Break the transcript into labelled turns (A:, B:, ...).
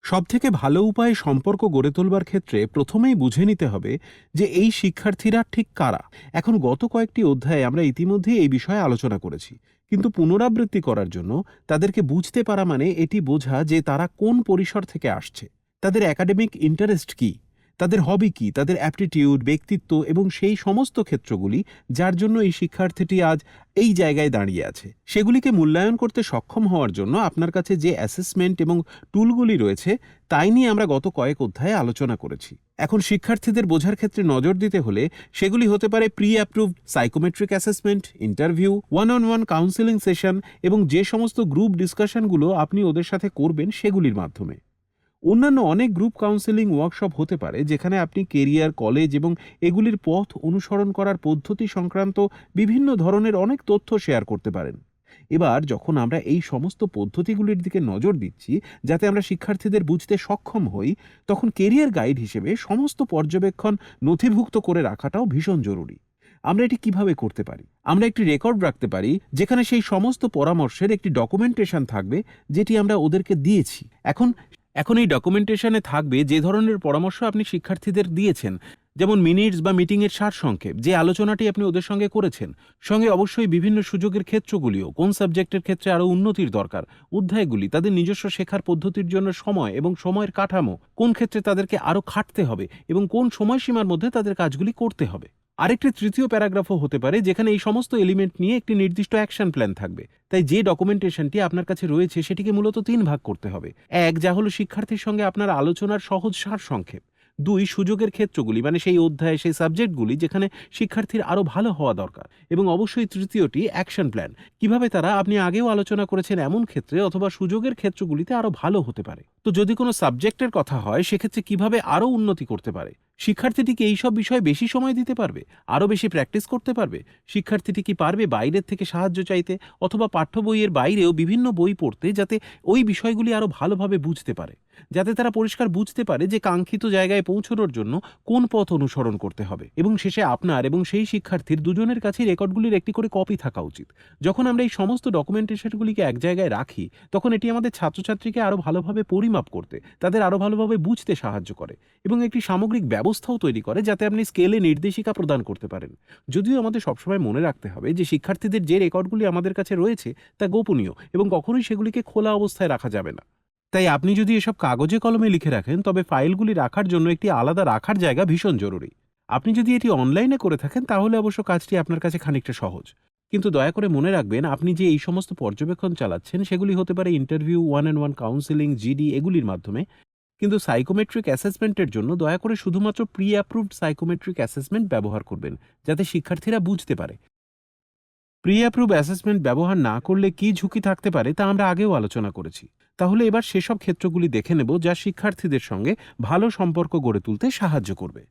A: সবথেকে ভালো উপায় সম্পর্ক গড়ে তোলবার ক্ষেত্রে প্রথমেই বুঝে নিতে হবে যে এই শিক্ষার্থীরা ঠিক কারা। এখন গত কয়েকটি অধ্যায়ে আমরা ইতিমধ্যেই এই বিষয়ে আলোচনা করেছি, কিন্তু পুনরাবৃত্তি করার জন্য তাদেরকে বুঝতে পারা মানে এটি বোঝা যে তারা কোন পরিসর থেকে আসছে, তাদের একাডেমিক ইন্টারেস্ট কি, তাদের হবি কি, তাদের অ্যাপটিটিউড, ব্যক্তিত্ব এবং সেই সমস্ত ক্ষেত্রগুলি যার জন্য এই শিক্ষার্থীটি আজ এই জায়গায় দাঁড়িয়ে আছে সেগুলিকে মূল্যায়ন করতে সক্ষম হওয়ার জন্য আপনার কাছে যে অ্যাসেসমেন্ট এবং টুলগুলি রয়েছে তাই নিয়ে আমরা গত কয়েক অধ্যায়ে আলোচনা করেছি। এখন শিক্ষার্থীদের বোঝার ক্ষেত্রে নজর দিতে হলে সেগুলি হতে পারে pre approved psychometric assessment, interview, one on one counselling session এবং যে সমস্ত গ্রুপ ডিসকাশনগুলো আপনি ওদের সাথে করবেন সেগুলির মাধ্যমে। অন্যান্য অনেক গ্রুপ কাউন্সেলিং ওয়ার্কশপ হতে পারে যেখানে আপনি কেরিয়ার, কলেজ এবং এগুলির পথ অনুসরণ করার পদ্ধতি সংক্রান্ত বিভিন্ন ধরনের অনেক তথ্য শেয়ার করতে পারেন। এবার যখন আমরা এই সমস্ত পদ্ধতিগুলির দিকে নজর দিচ্ছি যাতে আমরা শিক্ষার্থীদের বুঝতে সক্ষম হই, তখন কেরিয়ার গাইড হিসেবে সমস্ত পর্যবেক্ষণ নথিভুক্ত করে রাখাটাও ভীষণ জরুরি। আমরা এটি কিভাবে করতে পারি? আমরা একটি রেকর্ড রাখতে পারি যেখানে সেই সমস্ত পরামর্শের একটি ডকুমেন্টেশন থাকবে যেটি আমরা ওদেরকে দিয়েছি। এখন এই ডকুমেন্টেশনে থাকবে যে ধরনের পরামর্শ আপনি শিক্ষার্থীদের দিয়েছেন, যেমন মিনিটস বা মিটিংয়ের সারসংক্ষেপ, যে আলোচনাটি আপনি ওদের সঙ্গে করেছেন, সঙ্গে অবশ্যই বিভিন্ন সুযোগের ক্ষেত্রগুলিও, কোন সাবজেক্টের ক্ষেত্রে আরও উন্নতির দরকার, অধ্যায়গুলি, তাদের নিজস্ব শেখার পদ্ধতির জন্য সময় এবং সময়ের কাঠামো, কোন ক্ষেত্রে তাদেরকে আরও খাটতে হবে এবং কোন সময়সীমার মধ্যে তাদের কাজগুলি করতে হবে। আরেকটি তৃতীয় প্যারাগ্রাফও হতে পারে যেখানে এই সমস্ত এলিমেন্ট নিয়ে একটি নির্দিষ্ট অ্যাকশন প্ল্যান থাকবে। তাই যে ডকুমেন্টেশনটি আপনার কাছে রয়েছে সেটিকে মূলত ৩ ভাগ করতে হবে। ১, যা হলো শিক্ষার্থীর সঙ্গে আপনার আলোচনার সহজ সারসংক্ষেপ। ২, সুযোগের ক্ষেত্রগুলি, মানে সেই অধ্যায়, সেই সাবজেক্টগুলি যেখানে শিক্ষার্থীর আরও ভালো হওয়া দরকার। এবং অবশ্যই তৃতীয়টি অ্যাকশন প্ল্যান, কিভাবে তারা আপনি আগেও আলোচনা করেছেন এমন ক্ষেত্রে অথবা সুযোগের ক্ষেত্রগুলিতে আরও ভালো হতে পারে। তো যদি কোনো সাবজেক্টের কথা হয় সেক্ষেত্রে কিভাবে আরও উন্নতি করতে পারে, শিক্ষার্থীটিকে এইসব বিষয়ে বেশি সময় দিতে পারবে, আরও বেশি প্র্যাকটিস করতে পারবে, শিক্ষার্থীটি কি পারবে বাইরের থেকে সাহায্য চাইতে অথবা পাঠ্য বইয়ের বাইরেও বিভিন্ন বই পড়তে, যাতে ওই বিষয়গুলি আরও ভালোভাবে বুঝতে পারে, যাতে তারা পরিষ্কার বুঝতে পারে যে কাঙ্ক্ষিত জায়গায় পৌঁছানোর জন্য কোন পথ অনুসরণ করতে হবে। এবং শেষে আপনার এবং সেই শিক্ষার্থীর দুজনের কাছেই রেকর্ডগুলির একটি করে কপি থাকা উচিত। যখন আমরা এই সমস্ত ডকুমেন্টেশনগুলিকে এক জায়গায় রাখি তখন এটি আমাদের ছাত্রছাত্রীকে আরও ভালোভাবে পরিমাপ করতে, তাদের আরও ভালোভাবে বুঝতে সাহায্য করে এবং একটি সামগ্রিক ব্যবস্থাও তৈরি করে যাতে আপনি স্কেলে নির্দেশিকা প্রদান করতে পারেন। যদিও আমাদের সবসময় মনে রাখতে হবে যে শিক্ষার্থীদের যে রেকর্ডগুলি আমাদের কাছে রয়েছে তা গোপনীয় এবং কখনোই সেগুলিকে খোলা অবস্থায় রাখা যাবে না। তাই আপনি যদি এসব কাগজে কলমে লিখে রাখেন তবে ফাইলগুলি রাখার জন্য একটি আলাদা রাখার জায়গা ভীষণ জরুরি। আপনি যদি এটি অনলাইনে করে থাকেন তাহলে অবশ্য কাজটি আপনার কাছে খানিকটা সহজ। কিন্তু দয়া করে মনে রাখবেন, আপনি যে এই সমস্ত পর্যবেক্ষণ চালাচ্ছেন সেগুলি হতে পারে interview, one and one counselling, GD এগুলির মাধ্যমে। কিন্তু সাইকোমেট্রিক অ্যাসেসমেন্টের জন্য দয়া করে শুধুমাত্র প্রি অ্যাপ্রুভড সাইকোমেট্রিক অ্যাসেসমেন্ট ব্যবহার করবেন, যাতে শিক্ষার্থীরা বুঝতে পারে। প্রি অ্যাপ্রুভ অ্যাসেসমেন্ট ব্যবহার না করলে কী ঝুঁকি থাকতে পারে তা আমরা আগেও আলোচনা করেছি। তাহলে এবার সেসব ক্ষেত্রগুলি দেখে নেব যা শিক্ষার্থীদের সঙ্গে ভালো সম্পর্ক গড়ে তুলতে সাহায্য করবে।